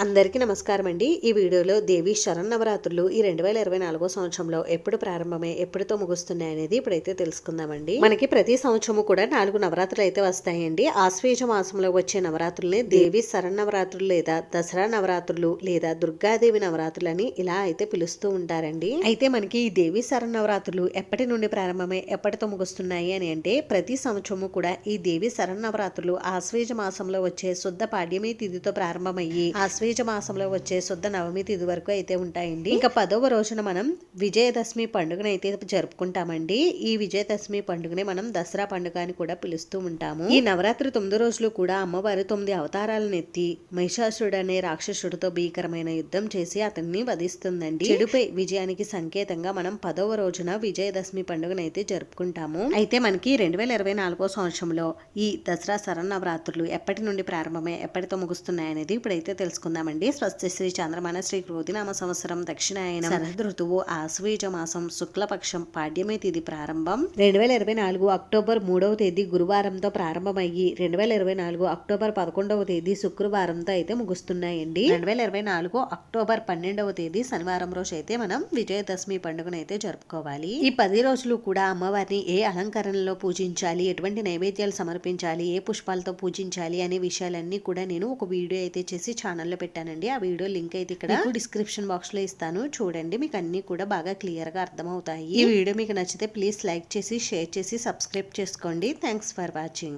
అందరికీ నమస్కారం అండి. ఈ వీడియోలో దేవి శరన్నవరాత్రులు ఈ 2024 సంవత్సరంలో ఎప్పుడు ప్రారంభమై ఎప్పుడుతో ముగుస్తున్నాయి అనేది ఇప్పుడైతే తెలుసుకుందామండి. మనకి ప్రతి సంవత్సరము కూడా 4 నవరాత్రులు అయితే వస్తాయండి. ఆశ్వేజ మాసంలో వచ్చే నవరాత్రుల్ని దేవి శరన్నవరాత్రులు లేదా దసరా నవరాత్రులు లేదా దుర్గాదేవి నవరాత్రులు అని ఇలా అయితే పిలుస్తూ ఉంటారండి. అయితే మనకి ఈ దేవి శరన్నవరాత్రులు ఎప్పటి నుండి ప్రారంభమై ఎప్పటితో ముగుస్తున్నాయి అని అంటే ప్రతి సంవత్సరము కూడా ఈ దేవి శరన్నవరాత్రులు ఆశ్వేజ మాసంలో వచ్చే శుద్ధ పాడ్యమి తిథితో ప్రారంభమయ్యి ఆశ్వేజ మాసంలో వచ్చే శుద్ధ నవమి తిథి వరకు అయితే ఉంటాయండి. ఇంకా 10వ రోజున మనం విజయదశమి పండుగను అయితే జరుపుకుంటామండి. ఈ విజయదశమి పండుగని మనం దసరా పండుగ అని కూడా పిలుస్తూ ఉంటాము. ఈ నవరాత్రి 9 రోజులు కూడా అమ్మవారు 9 అవతారాలను ఎత్తి మహిషాసురుడు అనే రాక్షసుడితో భీకరమైన యుద్ధం చేసి అతన్ని వధిస్తుందండి. చెడుపై విజయానికి సంకేతంగా మనం 10వ రోజున విజయదశమి పండుగను అయితే జరుపుకుంటాము. అయితే మనకి 2024 సంవత్సరంలో ఈ దసరా శరన్నవరాత్రులు ఎప్పటి నుండి ప్రారంభమై ఎప్పటితో ముగుస్తున్నాయి అనేది ఇప్పుడైతే తెలుసుకుందామండి. స్వస్తి శ్రీ చంద్రమాన శ్రీ క్రోధినామ సంవత్సరం దక్షిణాయనం శరద్ ఋతువు ఆశ్వేజ మాసం శుక్లపక్షం పాడ్యమి తిథి ప్రారంభం 2024 అక్టోబర్ 3వ తేదీ గురువారంతో ప్రారంభమయ్యి 2024 అక్టోబర్ 11వ తేదీ శుక్రవారంతో అయితే ముగుస్తున్నాయండి. 2024 అక్టోబర్ 12వ తేదీ శనివారం రోజు అయితే మనం విజయదశమి పండుగను అయితే జరుపుకోవాలి. ఈ 10 రోజులు కూడా అమ్మవారిని ఏ అలంకరణలో పూజించాలి, ఎటువంటి నైవేద్యాలు సమర్పించాలి, ఏ పుష్పాలతో పూజించాలి అనే విషయాలన్నీ కూడా నేను ఒక వీడియో అయితే చేసి ఛానల్లో పెట్టానండి. ఆ వీడియో లింక్ అయితే ఇక్కడ డిస్క్రిప్షన్ బాక్స్ లో ఇస్తాను, చూడండి. మీకు అన్ని కూడా బాగా క్లియర్ గా అర్థమవుతాయి. ఈ వీడియో మీకు నచ్చితే ప్లీజ్ లైక్ చేసి షేర్ చేసి సబ్స్క్రైబ్ చేసుకోండి. Thanks for watching.